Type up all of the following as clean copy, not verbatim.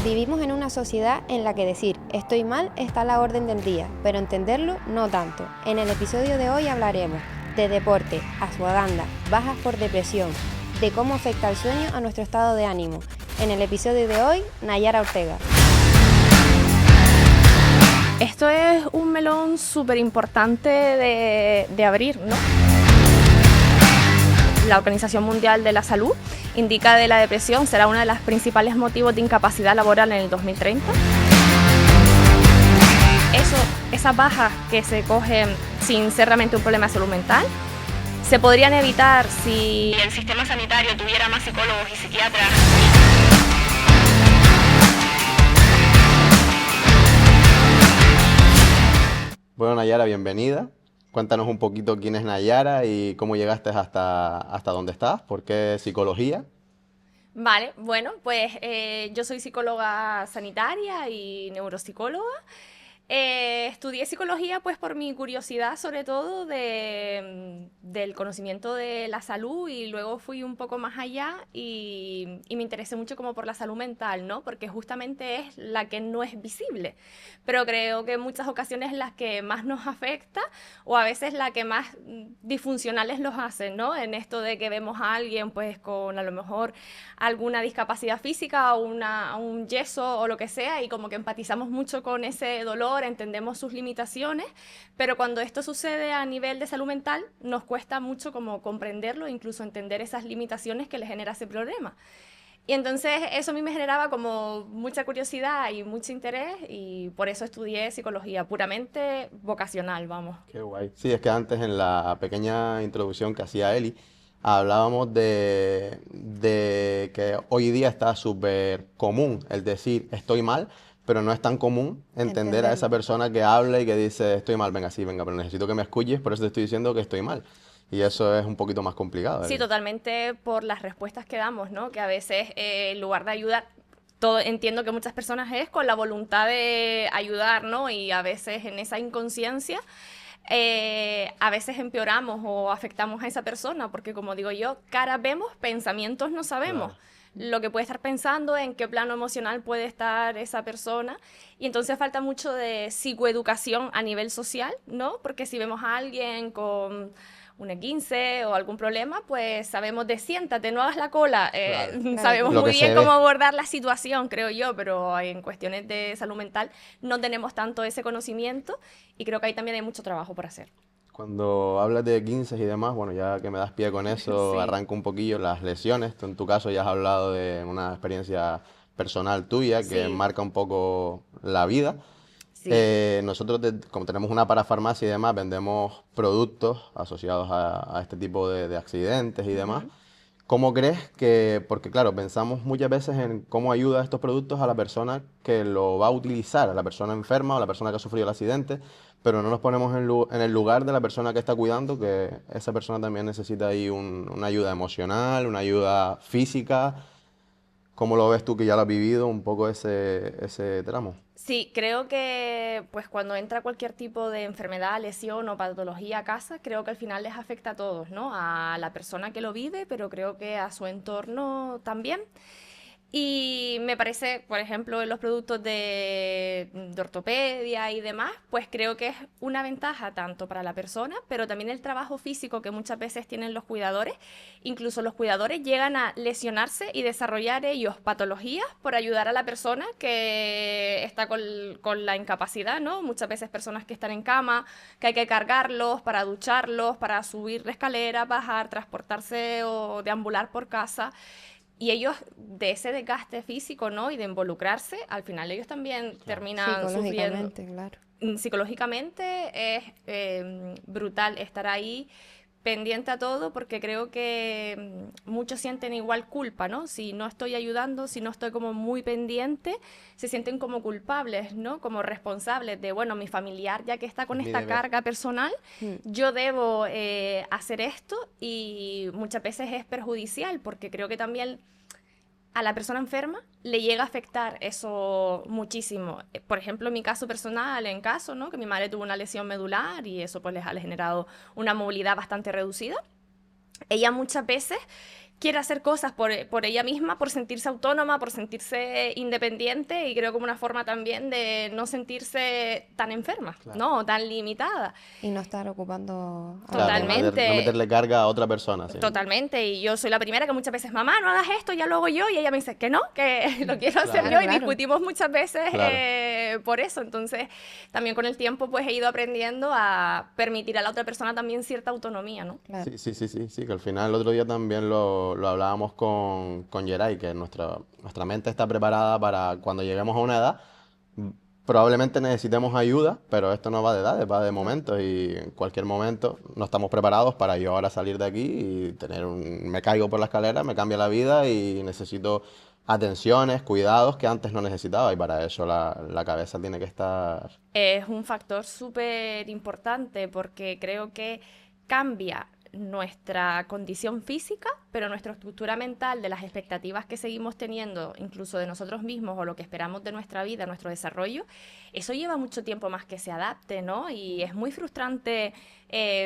Vivimos en una sociedad en la que decir estoy mal está a la orden del día, pero entenderlo no tanto. En el episodio de hoy hablaremos de deporte, ashwagandha, bajas por depresión, de cómo afecta el sueño a nuestro estado de ánimo. En el episodio de hoy, Nayara Ortega. Esto es un melón súper importante de abrir, ¿no? La Organización Mundial de la Salud indica que la depresión será uno de los principales motivos de incapacidad laboral en el 2030. Esas bajas que se cogen sin ser realmente un problema de salud mental, se podrían evitar si el sistema sanitario tuviera más psicólogos y psiquiatras. Bueno, Nayara, bienvenida. Cuéntanos un poquito quién es Nayara y cómo llegaste hasta donde estás. ¿Por qué psicología? Vale, bueno, pues yo soy psicóloga sanitaria y neuropsicóloga. Estudié psicología pues por mi curiosidad sobre todo del conocimiento de la salud, y luego fui un poco más allá y me interesé mucho como por la salud mental, ¿no? Porque justamente es la que no es visible, pero creo que en muchas ocasiones es la que más nos afecta, o a veces la que más disfuncionales los hace, ¿no? En esto de que vemos a alguien pues con a lo mejor alguna discapacidad física o un yeso o lo que sea, y como que empatizamos mucho con ese dolor, entendemos sus limitaciones, pero cuando esto sucede a nivel de salud mental nos cuesta mucho como comprenderlo, incluso entender esas limitaciones que le genera ese problema. Y entonces eso a mí me generaba como mucha curiosidad y mucho interés, y por eso estudié psicología, puramente vocacional, vamos. Qué guay. Sí, es que antes en la pequeña introducción que hacía Eli, hablábamos de que hoy día está súper común el decir estoy mal, pero no es tan común entender a esa persona que habla y que dice estoy mal, venga, sí, venga, pero necesito que me escuches, por eso te estoy diciendo que estoy mal. Y eso es un poquito más complicado, ¿verdad? Sí, totalmente, por las respuestas que damos, ¿no? Que a veces en lugar de ayudar, entiendo que muchas personas es con la voluntad de ayudar, ¿no? Y a veces en esa inconsciencia a veces empeoramos o afectamos a esa persona, porque como digo yo, cara vemos, pensamientos no sabemos. Claro. Lo que puede estar pensando, en qué plano emocional puede estar esa persona, y entonces falta mucho de psicoeducación a nivel social, ¿no? Porque si vemos a alguien con un E15 o algún problema, pues sabemos de siéntate, no hagas la cola, claro. Sabemos muy bien cómo abordar la situación, creo yo, pero en cuestiones de salud mental no tenemos tanto ese conocimiento, y creo que ahí también hay mucho trabajo por hacer. Cuando hablas de 15 y demás, bueno, ya que me das pie con eso, sí. Arranco un poquillo las lesiones. Tú, en tu caso ya has hablado de una experiencia personal tuya que sí. Marca un poco la vida. Sí. Nosotros, como tenemos una parafarmacia y demás, vendemos productos asociados a este tipo de accidentes y demás. ¿Cómo crees que, porque claro, pensamos muchas veces en cómo ayuda estos productos a la persona que lo va a utilizar, a la persona enferma o a la persona que ha sufrido el accidente, pero no nos ponemos en el lugar de la persona que está cuidando, que esa persona también necesita ahí una ayuda emocional, una ayuda física? ¿Cómo lo ves tú, que ya lo has vivido un poco ese tramo? Sí, creo que pues cuando entra cualquier tipo de enfermedad, lesión o patología a casa, creo que al final les afecta a todos, ¿no? A la persona que lo vive, pero creo que a su entorno también. Y me parece, por ejemplo, en los productos de ortopedia y demás, pues creo que es una ventaja tanto para la persona, pero también el trabajo físico que muchas veces tienen los cuidadores. Incluso los cuidadores llegan a lesionarse y desarrollar ellos patologías por ayudar a la persona que está con la incapacidad, ¿no? Muchas veces personas que están en cama, que hay que cargarlos para ducharlos, para subir la escalera, bajar, transportarse o deambular por casa. Y ellos, de ese desgaste físico, ¿no? Y de involucrarse, al final ellos también terminan sufriendo. Claro. Psicológicamente es brutal estar ahí pendiente a todo, porque creo que muchos sienten igual culpa, ¿no? Si no estoy ayudando, si no estoy como muy pendiente, se sienten como culpables, ¿no? Como responsables de, bueno, mi familiar ya que está con esta carga personal, yo debo hacer esto, y muchas veces es perjudicial, porque creo que también a la persona enferma le llega a afectar eso muchísimo. Por ejemplo, en mi caso personal, ¿no? Que mi madre tuvo una lesión medular y eso pues le ha generado una movilidad bastante reducida. Ella muchas veces quiere hacer cosas por ella misma, por sentirse autónoma, por sentirse independiente, y creo como una forma también de no sentirse tan enferma, Claro. ¿no? O tan limitada. Y no estar ocupando... a Claro, los demás. Totalmente. no meterle carga a otra persona. Sí. Totalmente, y yo soy la primera que muchas veces, mamá, no hagas esto, ya lo hago yo, y ella me dice que no, que lo quiero hacer Claro. yo, y Claro. discutimos muchas veces Claro. por eso. Entonces, también con el tiempo pues he ido aprendiendo a permitir a la otra persona también cierta autonomía, ¿no? Claro. Sí, que al final el otro día también lo hablábamos con Geray, que nuestra mente está preparada para cuando lleguemos a una edad, probablemente necesitemos ayuda, pero esto no va de edades, va de momentos, y en cualquier momento no estamos preparados para yo ahora salir de aquí y me caigo por la escalera, me cambia la vida y necesito atenciones, cuidados que antes no necesitaba, y para eso la cabeza tiene que estar... Es un factor súper importante porque creo que cambia nuestra condición física, pero nuestra estructura mental de las expectativas que seguimos teniendo, incluso de nosotros mismos o lo que esperamos de nuestra vida, nuestro desarrollo, eso lleva mucho tiempo más que se adapte, ¿no? Y es muy frustrante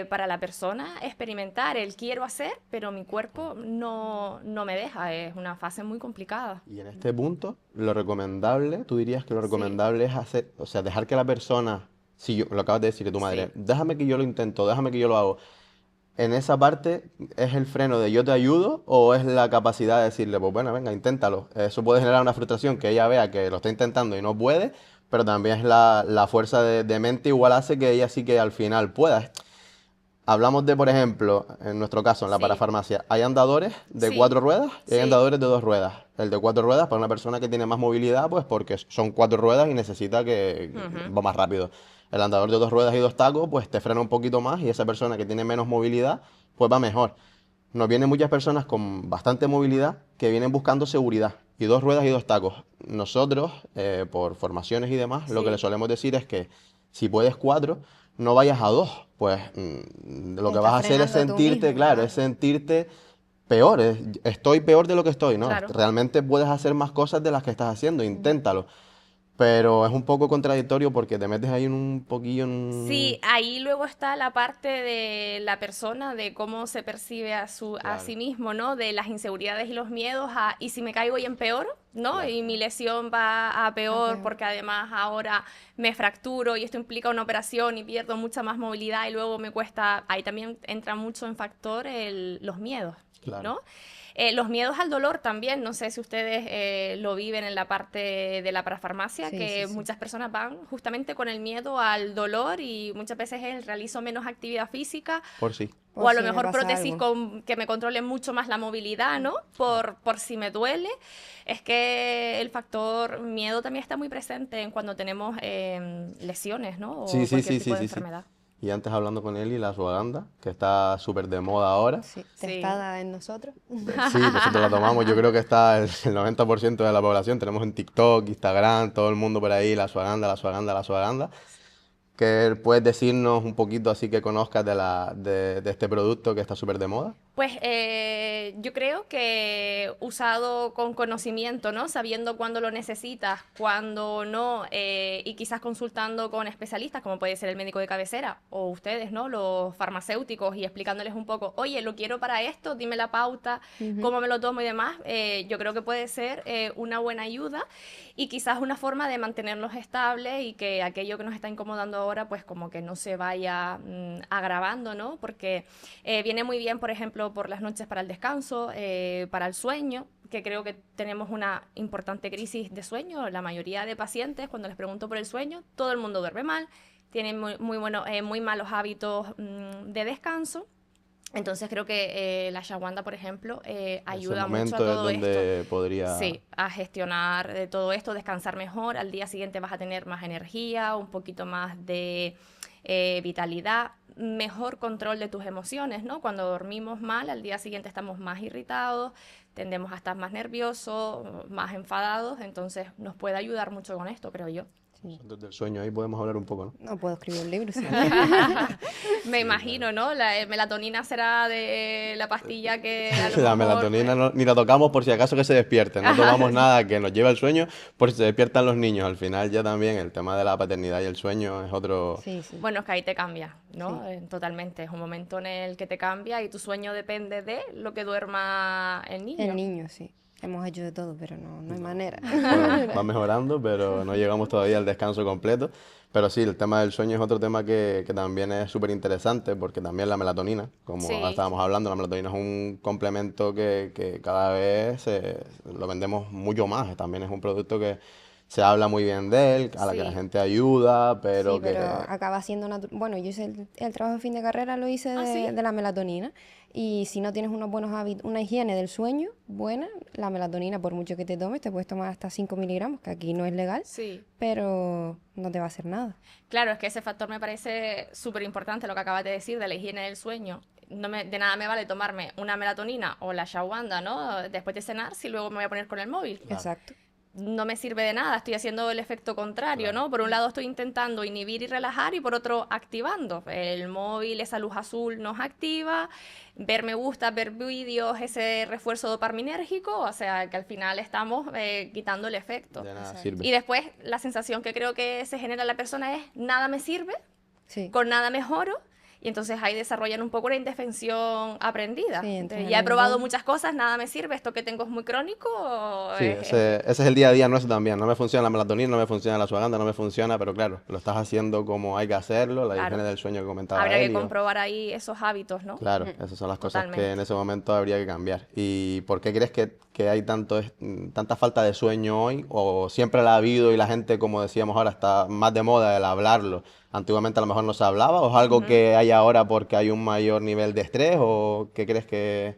para la persona experimentar el quiero hacer, pero mi cuerpo no me deja, es una fase muy complicada. Y en este punto, lo recomendable, tú dirías que lo recomendable es hacer, o sea, dejar que la persona, si yo, lo acabas de decir de tu madre, Sí. déjame que yo lo intento, déjame que yo lo hago. En esa parte, ¿es el freno de yo te ayudo o es la capacidad de decirle, pues bueno, venga, inténtalo? Eso puede generar una frustración que ella vea que lo está intentando y no puede, pero también es la fuerza de mente igual hace que ella sí que al final pueda. Hablamos de, por ejemplo, en nuestro caso, en la Sí. parafarmacia, hay andadores de Sí. 4 ruedas y hay Sí. andadores de 2 ruedas. El de 4 ruedas para una persona que tiene más movilidad, pues porque son 4 ruedas y necesita que va más rápido. El andador de 2 ruedas y 2 tacos, pues te frena un poquito más, y esa persona que tiene menos movilidad, pues va mejor. Nos vienen muchas personas con bastante movilidad que vienen buscando seguridad, y 2 ruedas y 2 tacos. Nosotros, por formaciones y demás, lo que Sí. les solemos decir es que si puedes 4, no vayas a 2, pues lo Te que vas a estás hacer es frenando tú sentirte, mismo, claro, claro. es sentirte peor, estoy peor de lo que estoy, ¿no? Claro. Realmente puedes hacer más cosas de las que estás haciendo, inténtalo. Pero es un poco contradictorio porque te metes ahí en un poquillo en... Sí, ahí luego está la parte de la persona, de cómo se percibe a Claro. sí mismo, ¿no? De las inseguridades y los miedos a, ¿y si me caigo y empeoro? ¿No? Claro. Y mi lesión va a peor peor. porque además ahora me fracturo y esto implica una operación y pierdo mucha más movilidad y luego me cuesta, ahí también entra mucho en factor los miedos, Claro. ¿no? Los miedos al dolor también, no sé si ustedes lo viven en la parte de la parafarmacia, Sí, que sí, sí. muchas personas van justamente con el miedo al dolor y muchas veces realizo menos actividad física Por sí. Por o a lo si me mejor pasa prótesis algo. que me controlen mucho más la movilidad, ¿no? Por si me duele. Es que el factor miedo también está muy presente en cuando tenemos lesiones, ¿no? O Sí, sí, cualquier sí, tipo sí, de sí, sí. enfermedad. Y antes hablando con él y la ashwagandha, que está súper de moda ahora. Sí, Sí. testada en nosotros. Sí, nosotros la tomamos, yo creo que está el 90% de la población, tenemos en TikTok, Instagram, todo el mundo por ahí, la ashwagandha, la ashwagandha, la ashwagandha. ¿Qué puedes decirnos un poquito así que conozcas de este producto que está súper de moda? Pues yo creo que usado con conocimiento, ¿no? Sabiendo cuándo lo necesitas, cuándo no, y quizás consultando con especialistas, como puede ser el médico de cabecera o ustedes, ¿no? Los farmacéuticos, y explicándoles un poco, oye, lo quiero para esto, dime la pauta, cómo me lo tomo y demás. Yo creo que puede ser una buena ayuda y quizás una forma de mantenerlos estables y que aquello que nos está incomodando ahora, pues como que no se vaya agravando, ¿no? Porque viene muy bien, por ejemplo, por las noches para el descanso, para el sueño, que creo que tenemos una importante crisis de sueño. La mayoría de pacientes, cuando les pregunto por el sueño, todo el mundo duerme mal, tienen muy malos hábitos de descanso. Entonces creo que la ashwagandha, por ejemplo, ayuda mucho a Ese momento es todo esto. donde podría... Sí, a gestionar todo esto, descansar mejor. Al día siguiente vas a tener más energía, un poquito más de vitalidad, mejor control de tus emociones, ¿no? Cuando dormimos mal, al día siguiente estamos más irritados, tendemos a estar más nerviosos, más enfadados, entonces nos puede ayudar mucho con esto, creo yo. Sí. Desde el sueño ahí podemos hablar un poco, ¿no? No puedo escribir un libro, sí. Me imagino, ¿no? La melatonina será de la pastilla que a lo La mejor, melatonina ni la tocamos por si acaso que se despierte. No tomamos nada que nos lleve al sueño por si se despiertan los niños. Al final ya también el tema de la paternidad y el sueño es otro... Sí, sí. Bueno, es que ahí te cambia, ¿no? Totalmente. Es un momento en el que te cambia y tu sueño depende de lo que duerma el niño. El niño, sí. Hemos hecho de todo, pero no hay manera. Bueno, va mejorando, pero no llegamos todavía al descanso completo. Pero sí, el tema del sueño es otro tema que también es súper interesante, porque también la melatonina, como Sí. estábamos hablando, la melatonina es un complemento que cada vez lo vendemos mucho más. También es un producto que se habla muy bien de él, a la que la Sí. gente ayuda, pero Sí, que... pero acaba siendo bueno, yo hice el trabajo de fin de carrera, lo hice ¿Ah, sí? de la melatonina. Y si no tienes unos buenos hábitos, una higiene del sueño buena, la melatonina, por mucho que te tomes, te puedes tomar hasta 5 miligramos, que aquí no es legal, Sí. pero no te va a hacer nada. Claro, es que ese factor me parece súper importante, lo que acabas de decir de la higiene del sueño. De nada me vale tomarme una melatonina o la ashwagandha, ¿no? Después de cenar, si luego me voy a poner con el móvil. Exacto. No me sirve de nada, estoy haciendo el efecto contrario, ¿no? Por un lado estoy intentando inhibir y relajar y por otro activando. El móvil, esa luz azul nos activa, ver me gusta, ver vídeos, ese refuerzo dopaminérgico, o sea que al final estamos quitando el efecto. De nada Exacto. sirve. Y después la sensación que creo que se genera en la persona es nada me sirve, Sí. con nada mejoro. Y entonces ahí desarrollan un poco una indefensión aprendida. Sí, entran Ya he en probado modo. muchas cosas, nada me sirve, esto que tengo es muy crónico. Sí, ese es el día a día nuestro también. No me funciona la melatonina, no me funciona la ashwagandha, no me funciona, pero claro, lo estás haciendo como hay que hacerlo, la Claro. higiene del sueño que comentaba Habría que Elio. comprobar ahí esos hábitos, ¿no? Claro, esas son las cosas que Totalmente. en ese momento habría que cambiar. ¿Y por qué crees que hay tanta falta de sueño hoy? ¿O siempre la ha habido y la gente, como decíamos ahora, está más de moda el hablarlo? Antiguamente a lo mejor no se hablaba, ¿o es algo que hay ahora porque hay un mayor nivel de estrés? ¿O qué crees que...?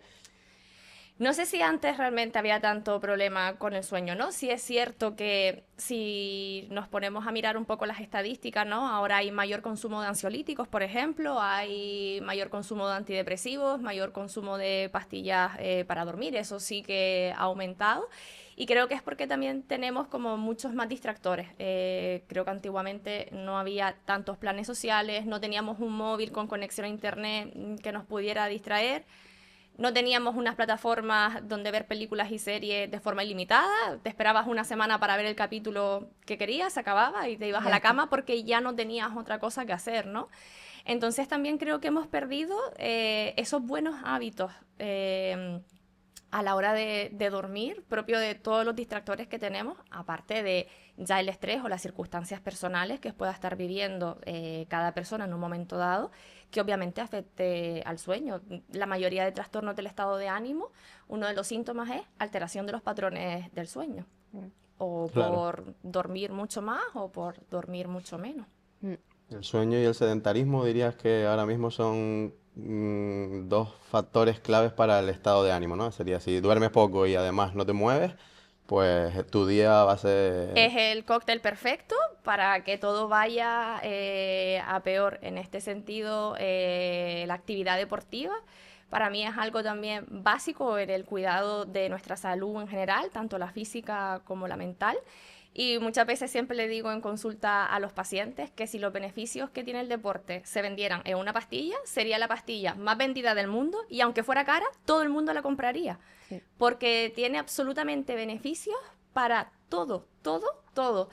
No sé si antes realmente había tanto problema con el sueño, ¿no? Sí es cierto que si nos ponemos a mirar un poco las estadísticas, ¿no? Ahora hay mayor consumo de ansiolíticos, por ejemplo, hay mayor consumo de antidepresivos, mayor consumo de pastillas para dormir, eso sí que ha aumentado. Y creo que es porque también tenemos como muchos más distractores. Creo que antiguamente no había tantos planes sociales, no teníamos un móvil con conexión a internet que nos pudiera distraer. No teníamos unas plataformas donde ver películas y series de forma ilimitada. Te esperabas una semana para ver el capítulo que querías, se acababa y te ibas a la cama porque ya no tenías otra cosa que hacer, ¿no? Entonces también creo que hemos perdido esos buenos hábitos a la hora de dormir, propio de todos los distractores que tenemos, aparte de ya el estrés o las circunstancias personales que pueda estar viviendo cada persona en un momento dado, que obviamente afecte al sueño. La mayoría de trastornos del estado de ánimo, uno de los síntomas es alteración de los patrones del sueño, o Claro. por dormir mucho más o por dormir mucho menos. El sueño y el sedentarismo dirías que ahora mismo son dos factores claves para el estado de ánimo, ¿no? Sería si duermes poco y además no te mueves, pues tu día va a ser... Es el cóctel perfecto para que todo vaya a peor. En este sentido, la actividad deportiva para mí es algo también básico en el cuidado de nuestra salud en general, tanto la física como la mental. Y muchas veces siempre le digo en consulta a los pacientes que si los beneficios que tiene el deporte se vendieran en una pastilla, sería la pastilla más vendida del mundo y aunque fuera cara, todo el mundo la compraría. Sí. Porque tiene absolutamente beneficios para todo, todo, todo.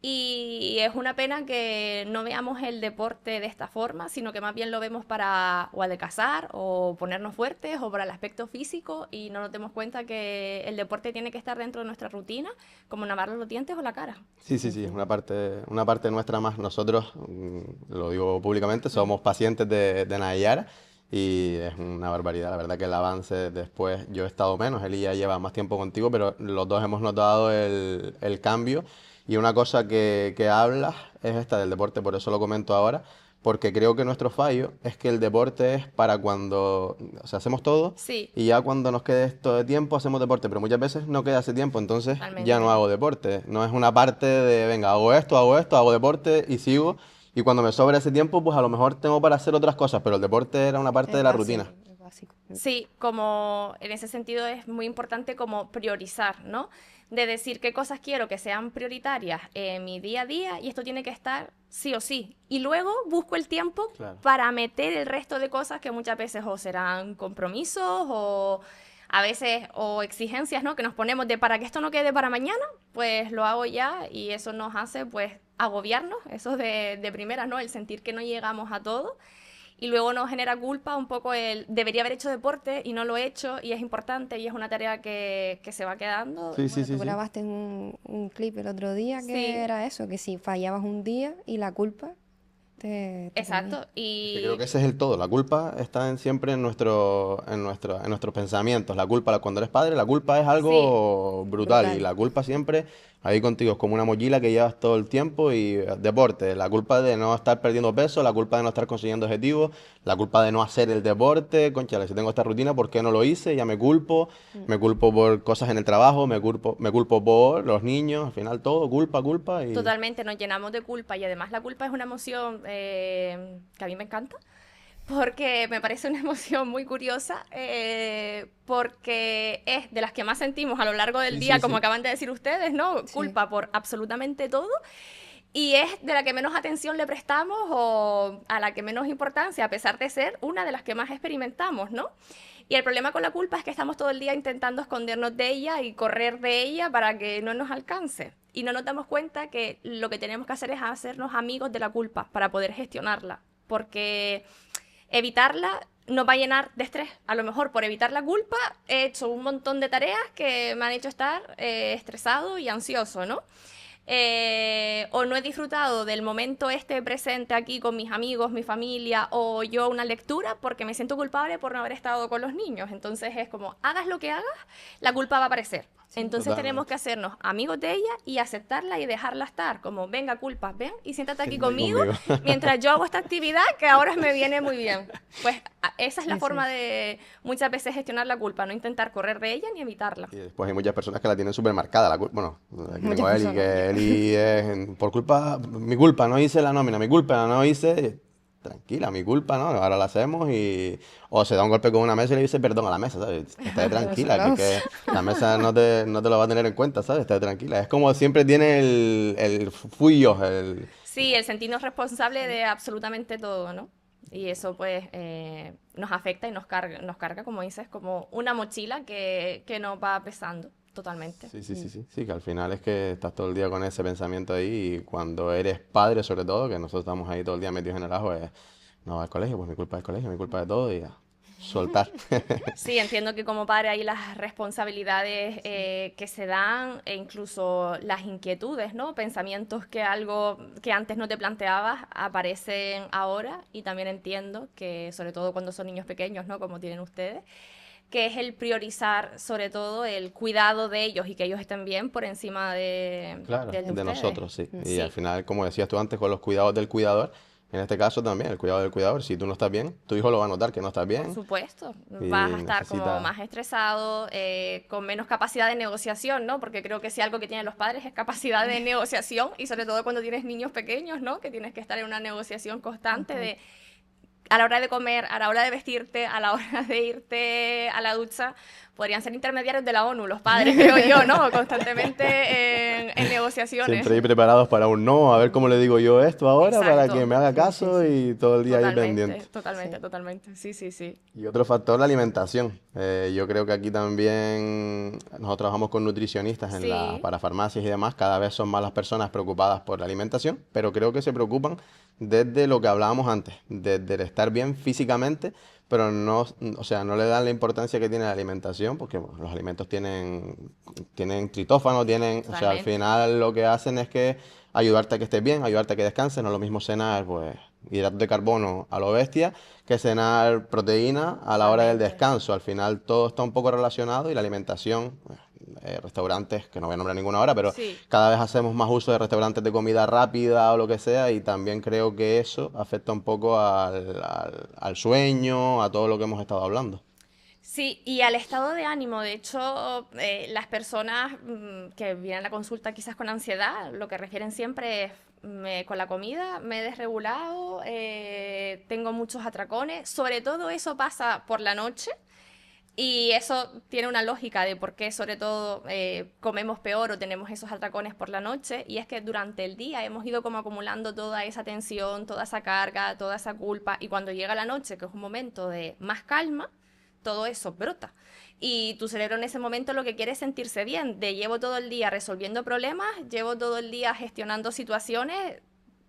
Y es una pena que no veamos el deporte de esta forma, sino que más bien lo vemos para o adelgazar o ponernos fuertes o para el aspecto físico y no nos demos cuenta que el deporte tiene que estar dentro de nuestra rutina, como lavarnos los dientes o la cara. Sí, sí, sí, es una parte nuestra más. Nosotros, lo digo públicamente, somos pacientes de Nayara y es una barbaridad. La verdad que el avance después, yo he estado menos, él ya lleva más tiempo contigo, pero los dos hemos notado el cambio. Y una cosa que hablas es esta del deporte, por eso lo comento ahora, porque creo que nuestro fallo es que el deporte es para cuando, o sea, hacemos todo Sí. y ya cuando nos quede esto de tiempo hacemos deporte, pero muchas veces no queda ese tiempo, entonces Totalmente. ya no hago deporte. No es una parte de, venga, hago esto, hago deporte y sigo. Y cuando me sobra ese tiempo, pues a lo mejor tengo para hacer otras cosas, pero el deporte era una parte de la rutina. Es básico. Sí, como en ese sentido es muy importante como priorizar, ¿no? de decir qué cosas quiero que sean prioritarias en mi día a día y esto tiene que estar sí o sí. Y luego busco el tiempo para meter el resto de cosas que muchas veces o serán compromisos o a veces o exigencias, ¿no? Que nos ponemos de para que esto no quede para mañana, pues lo hago ya y eso nos hace pues agobiarnos, eso de primeras, ¿no? El sentir que no llegamos a todo. Y luego nos genera culpa un poco el debería haber hecho deporte y no lo he hecho y es importante y es una tarea que se va quedando. Sí, Bueno, tú grabaste un clip el otro día que era eso, que si fallabas un día y la culpa te Exacto. Y creo que ese es el todo. La culpa está siempre en nuestros pensamientos. La culpa, cuando eres padre, la culpa es algo brutal. Y la culpa siempre ahí contigo es como una mochila que llevas todo el tiempo. Y deporte, la culpa de no estar perdiendo peso, la culpa de no estar consiguiendo objetivos, la culpa de no hacer el deporte. Conchale, si tengo esta rutina, ¿por qué no lo hice? Ya me culpo. Me culpo por cosas en el trabajo, me culpo por los niños. Al final todo, culpa. Y... Totalmente, nos llenamos de culpa y además la culpa es una emoción que a mí me encanta. Porque me parece una emoción muy curiosa, porque es de las que más sentimos a lo largo del día, como acaban de decir ustedes, ¿no? Culpa por absolutamente todo. Y es de la que menos atención le prestamos o a la que menos importancia, a pesar de ser una de las que más experimentamos, ¿no? Y el problema con la culpa es que estamos todo el día intentando escondernos de ella y correr de ella para que no nos alcance. Y no nos damos cuenta que lo que tenemos que hacer es hacernos amigos de la culpa para poder gestionarla. Porque evitarla nos va a llenar de estrés. A lo mejor por evitar la culpa he hecho un montón de tareas que me han hecho estar estresado y ansioso, ¿no? O no he disfrutado del momento presente aquí con mis amigos, mi familia, o yo una lectura porque me siento culpable por no haber estado con los niños. Entonces es como, hagas lo que hagas, la culpa va a aparecer. Entonces tenemos que hacernos amigos de ella y aceptarla y dejarla estar. Como, venga, culpa, ven y siéntate aquí conmigo mientras yo hago esta actividad que ahora me viene muy bien. Pues esa es la forma de muchas veces gestionar la culpa, no intentar correr de ella ni evitarla. Y después hay muchas personas que la tienen súper marcada la culpa. Bueno, aquí tengo a Eli, que Eli es por culpa, mi culpa, no hice la nómina, mi culpa, no hice... Tranquila, mi culpa, ¿no? Ahora la hacemos y... O se da un golpe con una mesa y le dice perdón a la mesa, ¿sabes? Esté tranquila, que la mesa no te lo va a tener en cuenta, ¿sabes? Esté tranquila. Es como siempre tiene el fui yo, Sí, el sentirnos responsable de absolutamente todo, ¿no? Y eso pues nos afecta y nos carga, como dices, como una mochila que nos va pesando. Totalmente. Sí, que al final es que estás todo el día con ese pensamiento ahí y cuando eres padre sobre todo, que nosotros estamos ahí todo el día metidos en el ajo, es no va al colegio, pues mi culpa del colegio, mi culpa de todo y ya, soltar. Sí, entiendo que como padre hay las responsabilidades que se dan e incluso las inquietudes, ¿no? Pensamientos que algo que antes no te planteabas aparecen ahora y también entiendo que sobre todo cuando son niños pequeños, ¿no? Como tienen ustedes, que es el priorizar sobre todo el cuidado de ellos y que ellos estén bien por encima de nosotros, sí. Y al final, como decías tú antes, con los cuidados del cuidador, en este caso también, el cuidado del cuidador, si tú no estás bien, tu hijo lo va a notar que no estás bien. Por supuesto, vas a estar como más estresado, con menos capacidad de negociación, ¿no? Porque creo que si algo que tienen los padres es capacidad de negociación y sobre todo cuando tienes niños pequeños, ¿no? Que tienes que estar en una negociación constante de... A la hora de comer, a la hora de vestirte, a la hora de irte a la ducha, podrían ser intermediarios de la ONU, los padres, creo yo, ¿no? Constantemente en negociaciones. Siempre ir preparados para un no, a ver cómo le digo yo esto ahora para que me haga caso y todo el día ahí pendiente. Totalmente, sí. Y otro factor, la alimentación. Yo creo que aquí también nosotros trabajamos con nutricionistas para farmacias y demás. Cada vez son más las personas preocupadas por la alimentación, pero creo que se preocupan desde lo que hablábamos antes, desde el estar bien físicamente, pero no, o sea, no le dan la importancia que tiene la alimentación, porque bueno, los alimentos tienen tritófano, o sea, al final lo que hacen es que ayudarte a que estés bien, ayudarte a que descanses. No es lo mismo cenar, pues, hidratos de carbono a lo bestia, que cenar proteína a la hora del descanso. Al final todo está un poco relacionado y la alimentación, restaurantes, que no voy a nombrar ninguna ahora, pero cada vez hacemos más uso de restaurantes de comida rápida o lo que sea, y también creo que eso afecta un poco al sueño, a todo lo que hemos estado hablando. Sí, y al estado de ánimo. De hecho, las personas que vienen a la consulta quizás con ansiedad, lo que refieren siempre es con la comida me he desregulado, tengo muchos atracones. Sobre todo eso pasa por la noche. Y eso tiene una lógica de por qué, sobre todo, comemos peor o tenemos esos atracones por la noche. Y es que durante el día hemos ido como acumulando toda esa tensión, toda esa carga, toda esa culpa. Y cuando llega la noche, que es un momento de más calma, todo eso brota. Y tu cerebro en ese momento lo que quiere es sentirse bien. De llevo todo el día resolviendo problemas, llevo todo el día gestionando situaciones.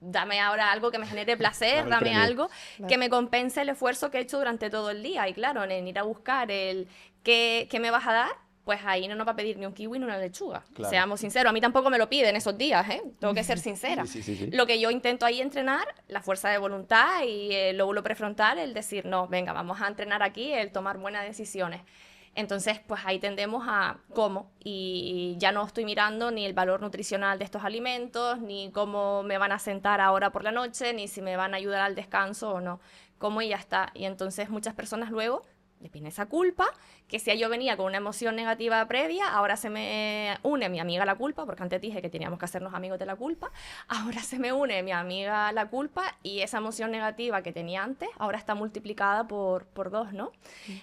Dame ahora algo que me genere placer, dame algo que me compense el esfuerzo que he hecho durante todo el día. Y claro, en ir a buscar el qué me vas a dar, pues ahí no nos va a pedir ni un kiwi ni una lechuga. Claro. Seamos sinceros, a mí tampoco me lo piden esos días, ¿eh? Tengo que ser sincera. Sí. Lo que yo intento ahí entrenar, la fuerza de voluntad y el lóbulo prefrontal, el decir, no, venga, vamos a entrenar aquí, el tomar buenas decisiones. Entonces, pues ahí tendemos a cómo, y ya no estoy mirando ni el valor nutricional de estos alimentos, ni cómo me van a sentar ahora por la noche, ni si me van a ayudar al descanso o no, cómo y ya está. Y entonces muchas personas luego les viene esa culpa, que si yo venía con una emoción negativa previa, ahora se me une mi amiga la culpa, porque antes dije que teníamos que hacernos amigos de la culpa, ahora se me une mi amiga la culpa y esa emoción negativa que tenía antes, ahora está multiplicada por 2, ¿no?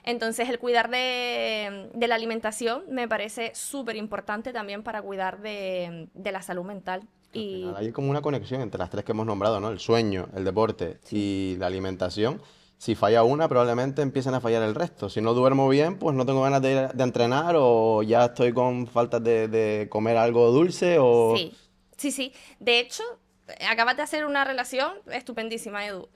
Entonces el cuidar de la alimentación me parece súper importante también para cuidar de la salud mental. Y Hay como una conexión entre las tres que hemos nombrado, ¿no? El sueño, el deporte y la alimentación. Si falla una, probablemente empiecen a fallar el resto. Si no duermo bien, pues no tengo ganas de entrenar o ya estoy con falta de comer algo dulce o... Sí. De hecho, acabas de hacer una relación estupendísima, Edu.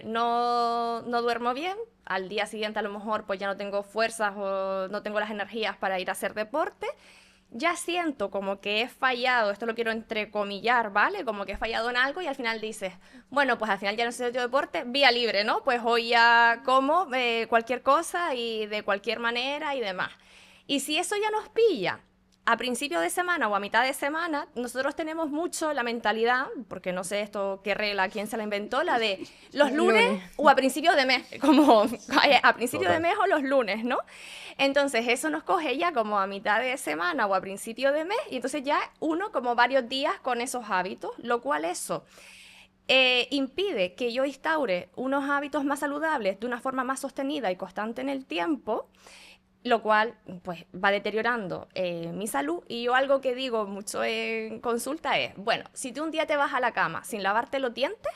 No duermo bien. Al día siguiente a lo mejor pues ya no tengo fuerzas o no tengo las energías para ir a hacer deporte. Ya siento como que he fallado, esto lo quiero entrecomillar, ¿vale? Como que he fallado en algo y al final dices, bueno, pues al final ya no sé yo deporte, vía libre, ¿no? Pues hoy ya como cualquier cosa y de cualquier manera y demás. Y si eso ya nos pilla a principio de semana o a mitad de semana, nosotros tenemos mucho la mentalidad, porque no sé esto qué regla, quién se la inventó, la de los lunes o a principio de mes, como a principio de mes o los lunes, ¿no? Entonces eso nos coge ya como a mitad de semana o a principio de mes y entonces ya uno como varios días con esos hábitos, lo cual eso impide que yo instaure unos hábitos más saludables de una forma más sostenida y constante en el tiempo, lo cual pues va deteriorando mi salud. Y yo algo que digo mucho en consulta es, bueno, si tú un día te vas a la cama sin lavarte los dientes,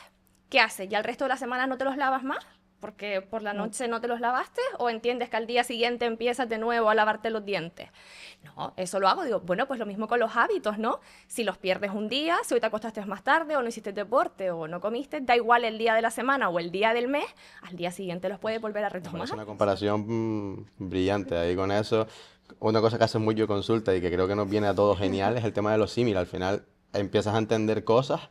¿qué haces? ¿Ya el resto de la semana no te los lavas más? Porque por la noche no te los lavaste, o entiendes que al día siguiente empiezas de nuevo a lavarte los dientes. No, eso lo hago, digo, bueno, pues lo mismo con los hábitos, ¿no? Si los pierdes un día, si hoy te acostaste más tarde, o no hiciste deporte, o no comiste, da igual el día de la semana o el día del mes, al día siguiente los puedes volver a retomar. Es una comparación brillante ahí con eso. Una cosa que hace mucho en consulta y que creo que nos viene a todos genial es el tema de los símiles. Al final empiezas a entender cosas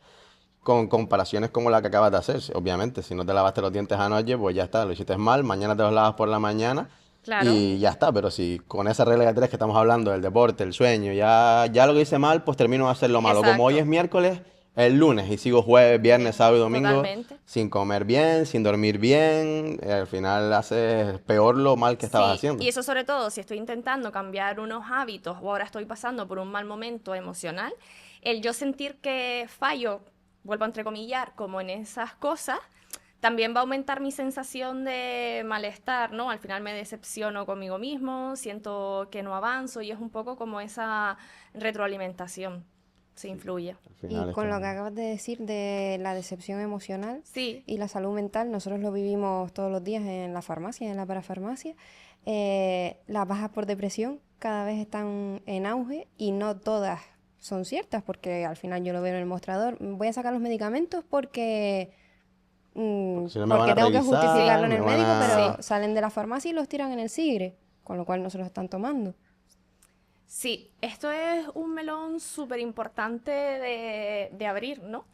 con comparaciones como la que acabas de hacer. Obviamente, si no te lavaste los dientes anoche, pues ya está, lo hiciste mal, mañana te los lavas por la mañana Claro. y ya está. Pero si con esa regla de tres que estamos hablando, del deporte, el sueño, ya lo que hice mal, pues termino de hacerlo malo. Exacto. Como hoy es miércoles, el lunes y sigo jueves, viernes, sábado y domingo Totalmente. sin comer bien, sin dormir bien, al final haces peor lo mal que estabas haciendo. Y eso sobre todo si estoy intentando cambiar unos hábitos o ahora estoy pasando por un mal momento emocional, el yo sentir que fallo, vuelvo a entrecomillar, como en esas cosas, también va a aumentar mi sensación de malestar, ¿no? Al final me decepciono conmigo mismo, siento que no avanzo y es un poco como esa retroalimentación, se influye. Al final Y es con lo como- que acabas de decir de la decepción emocional Sí. y la salud mental, nosotros lo vivimos todos los días en la farmacia, en la parafarmacia. Las bajas por depresión cada vez están en auge y no todas son ciertas, porque al final yo lo veo en el mostrador. Voy a sacar los medicamentos porque, si no me van porque a tengo que revisar, justificarlo en me el van médico, a- pero Sí. salen de la farmacia y los tiran en el sigre, con lo cual no se los están tomando. Sí, esto es un melón súper importante de abrir, ¿no?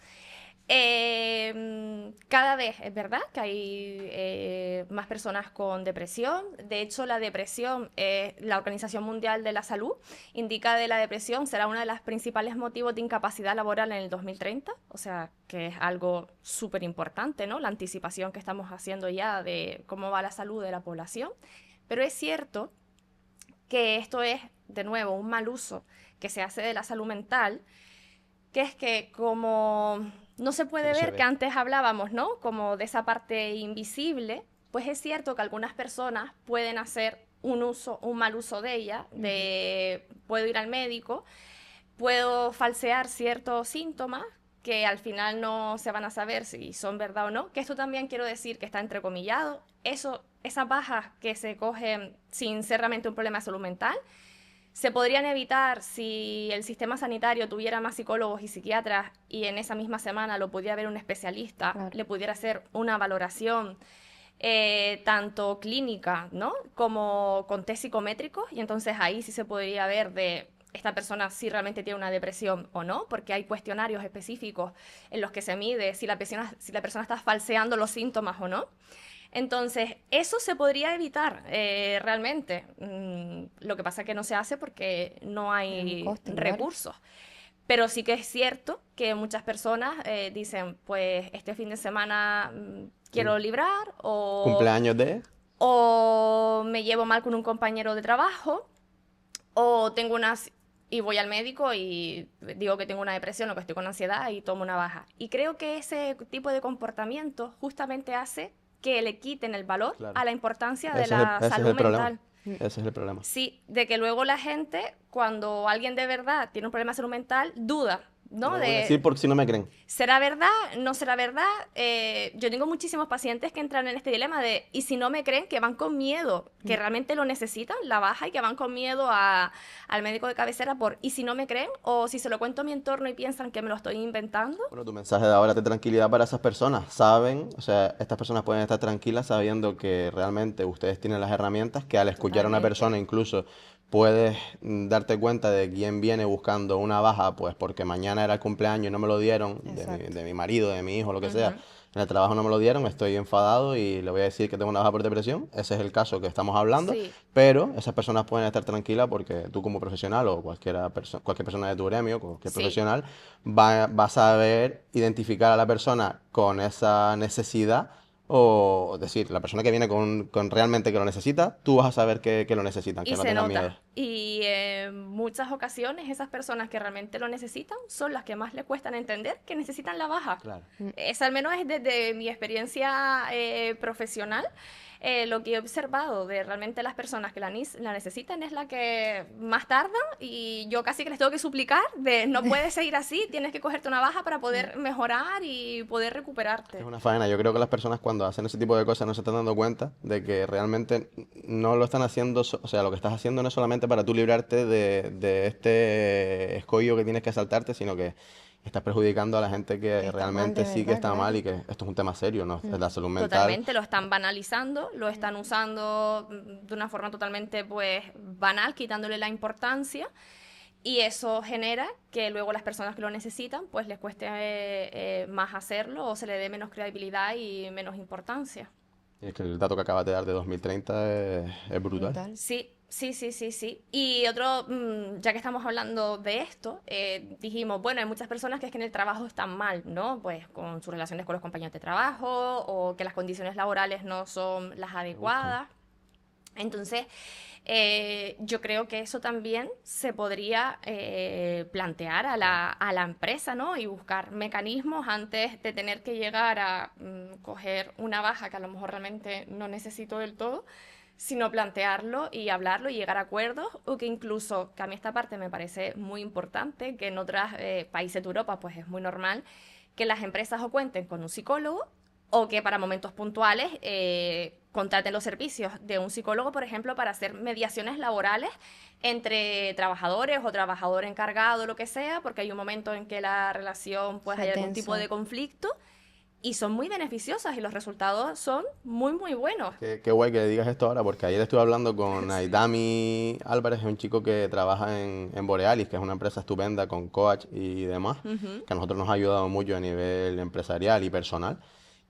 Cada vez es verdad que hay más personas con depresión. De hecho, la depresión, la Organización Mundial de la Salud indica de la depresión será uno de los principales motivos de incapacidad laboral en el 2030, o sea, que es algo súper importante, ¿no? La anticipación que estamos haciendo ya de cómo va la salud de la población. Pero es cierto que esto es, de nuevo, un mal uso que se hace de la salud mental, que es que como no se puede No se ver, ve. que antes hablábamos, ¿no? Como de esa parte invisible, pues es cierto que algunas personas pueden hacer un mal uso de ella, de puedo ir al médico, puedo falsear ciertos síntomas que al final no se van a saber si son verdad o no, que esto también quiero decir que está entrecomillado. Esas bajas que se cogen sin ser realmente un problema de salud mental, se podrían evitar si el sistema sanitario tuviera más psicólogos y psiquiatras y en esa misma semana lo pudiera ver un especialista, Claro. le pudiera hacer una valoración tanto clínica, ¿no?, como con test psicométricos, y entonces ahí sí se podría ver de esta persona si realmente tiene una depresión o no, porque hay cuestionarios específicos en los que se mide si la persona está falseando los síntomas o no. Entonces, eso se podría evitar realmente. Lo que pasa es que no se hace porque no hay Es un coste, claro. recursos. Pero sí que es cierto que muchas personas dicen, pues este fin de semana quiero librar ¿Cumpleaños de? o me llevo mal con un compañero de trabajo o tengo y voy al médico y digo que tengo una depresión o que estoy con ansiedad y tomo una baja. Y creo que ese tipo de comportamiento justamente hace que le quiten el valor Claro. a la importancia de Ese es la ese es salud el problema. mental. Ese es el problema. Sí, de que luego la gente, cuando alguien de verdad tiene un problema de salud mental, duda, ¿no? Lo voy a decir por si no me creen. ¿Será verdad? ¿No será verdad? Yo tengo muchísimos pacientes que entran en este dilema de, ¿y si no me creen? Que van con miedo, que realmente lo necesitan, la baja, y que van con miedo al médico de cabecera por, ¿y si no me creen? O si se lo cuento a mi entorno y piensan que me lo estoy inventando. Bueno, tu mensaje de ahora de tranquilidad para esas personas. Saben, o sea, estas personas pueden estar tranquilas sabiendo que realmente ustedes tienen las herramientas, que al escuchar a una Totalmente. persona incluso puedes darte cuenta de quién viene buscando una baja, pues porque mañana era el cumpleaños y no me lo dieron, Exacto. de mi marido, de mi hijo, lo que sea. En el trabajo no me lo dieron, estoy enfadado y le voy a decir que tengo una baja por depresión. Ese es el caso que estamos hablando, Sí. pero esas personas pueden estar tranquilas porque tú como profesional o cualquier persona de tu gremio, cualquier Sí. profesional, va a saber identificar a la persona con esa necesidad. O decir, la persona que viene con realmente que lo necesita, tú vas a saber que lo necesitan, que Y no se tengan nota. miedo. Y en muchas ocasiones esas personas que realmente lo necesitan son las que más le cuestan entender que necesitan la baja. Claro. Esa al menos es desde mi experiencia profesional. Lo que he observado de realmente las personas que la necesitan es la que más tardan, y yo casi que les tengo que suplicar de no puedes seguir así, tienes que cogerte una baja para poder mejorar y poder recuperarte. Es una faena. Yo creo que las personas cuando hacen ese tipo de cosas no se están dando cuenta de que realmente no lo están haciendo, o sea, lo que estás haciendo no es solamente para tú librarte de este escollo que tienes que saltarte, sino que estás perjudicando a la gente que Está mal, realmente de sí que verdad, está claro. mal y que esto es un tema serio, ¿no? Es la salud mental. Totalmente, lo están banalizando, lo están usando de una forma totalmente pues banal, quitándole la importancia, y eso genera que luego las personas que lo necesitan pues les cueste más hacerlo o se le dé menos credibilidad y menos importancia. Y es que el dato que acabas de dar de 2030 es brutal. Brutal. Sí, sí, sí, sí, sí. Y otro, ya que estamos hablando de esto, dijimos, bueno, hay muchas personas que es que en el trabajo están mal, ¿no? Pues con sus relaciones con los compañeros de trabajo o que las condiciones laborales no son las adecuadas. Entonces, yo creo que eso también se podría plantear a la empresa, ¿no? Y buscar mecanismos antes de tener que llegar a coger una baja que a lo mejor realmente no necesito del todo, sino plantearlo y hablarlo y llegar a acuerdos, o que incluso, que a mí esta parte me parece muy importante, que en otros países de Europa pues es muy normal, que las empresas o cuenten con un psicólogo o que para momentos puntuales contraten los servicios de un psicólogo, por ejemplo, para hacer mediaciones laborales entre trabajadores o trabajador encargado, lo que sea, porque hay un momento en que la relación pues Se hay algún tensa. tipo de conflicto, y son muy beneficiosas y los resultados son muy, muy buenos. Qué guay que digas esto ahora, porque ayer estuve hablando con Aidami Álvarez, es un chico que trabaja en Borealis, que es una empresa estupenda con coach y demás, que a nosotros nos ha ayudado mucho a nivel empresarial y personal.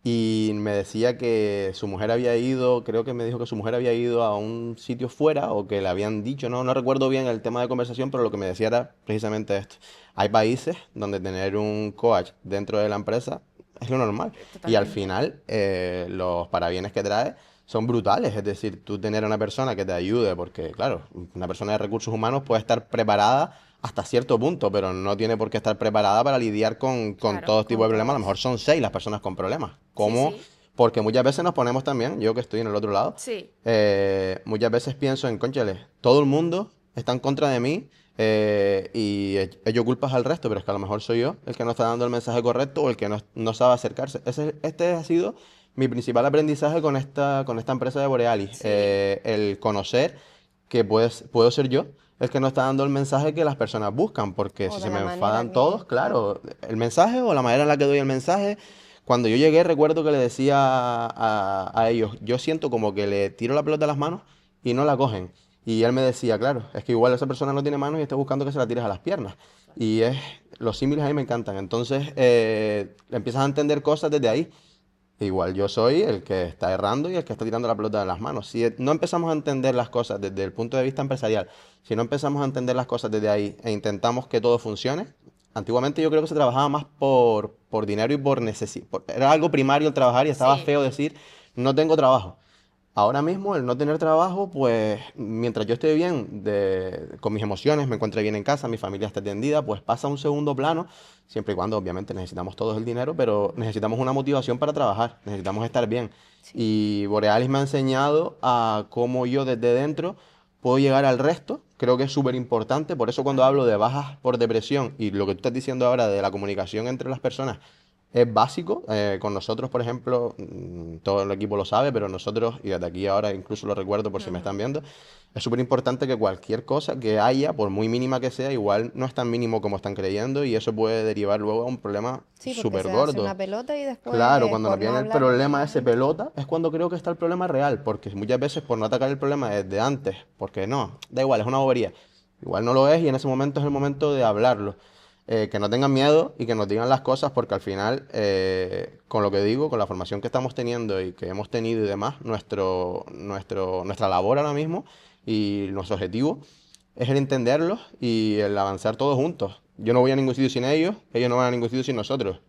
Y me decía que su mujer había ido, creo que me dijo que su mujer había ido a un sitio fuera o que le habían dicho, no recuerdo bien el tema de conversación, pero lo que me decía era precisamente esto. Hay países donde tener un coach dentro de la empresa es lo normal. Y al Totalmente. final los parabienes que trae son brutales. Es decir, tú tener a una persona que te ayude, porque claro, una persona de recursos humanos puede estar preparada hasta cierto punto, pero no tiene por qué estar preparada para lidiar con Claro, todo tipo de con problemas. A lo todo mejor son 6 las personas con problemas. Sí, ¿Cómo sí. Porque muchas veces nos ponemos también, yo que estoy en el otro lado, Sí, muchas veces pienso en, cónchale, todo el mundo está en contra de mí y ello culpas al resto, pero es que a lo mejor soy yo el que no está dando el mensaje correcto o el que no sabe acercarse. Este ha sido mi principal aprendizaje con esta empresa de Borealis, sí, el conocer que puedo ser yo el que no está dando el mensaje que las personas buscan, porque O si de se la me manera enfadan todos, que, claro. claro, el mensaje o la manera en la que doy el mensaje. Cuando yo llegué, recuerdo que le decía a ellos, yo siento como que le tiro la pelota a las manos y no la cogen. Y él me decía, claro, es que igual esa persona no tiene manos y está buscando que se la tires a las piernas. Y los símiles a mí me encantan. Entonces, empiezas a entender cosas desde ahí. Igual yo soy el que está errando y el que está tirando la pelota de las manos. Si no empezamos a entender las cosas desde el punto de vista empresarial, si no empezamos a entender las cosas desde ahí e intentamos que todo funcione, antiguamente yo creo que se trabajaba más por dinero y por necesidad. Era algo primario el trabajar y estaba sí. feo decir, no tengo trabajo. Ahora mismo el no tener trabajo, pues mientras yo esté bien con mis emociones, me encuentre bien en casa, mi familia esté atendida, pues pasa a un segundo plano, siempre y cuando obviamente necesitamos todos el dinero, pero necesitamos una motivación para trabajar, necesitamos estar bien. Sí. Y Borealis me ha enseñado a cómo yo desde dentro puedo llegar al resto, creo que es súper importante, por eso cuando hablo de bajas por depresión y lo que tú estás diciendo ahora de la comunicación entre las personas, es básico. Con nosotros, por ejemplo, todo el equipo lo sabe, pero nosotros, y desde aquí ahora incluso lo recuerdo por si me Ujú. están viendo, es súper importante que cualquier cosa que haya, por muy mínima que sea, igual no es tan mínimo como están creyendo y eso puede derivar luego a un problema Sí, porque súper se hace una gordo. pelota y Claro, después, cuando nos por no viene el hablar de problema ese más. pelota, es cuando creo que está el problema real, porque muchas veces por no atacar el problema desde antes, porque no, da igual, es una bobería. Igual no lo es y en ese momento es el momento de hablarlo. Que no tengan miedo y que nos digan las cosas, porque al final, con lo que digo, con la formación que estamos teniendo y que hemos tenido y demás, nuestra labor ahora mismo y nuestro objetivo es el entenderlos y el avanzar todos juntos. Yo no voy a ningún sitio sin ellos no van a ningún sitio sin nosotros.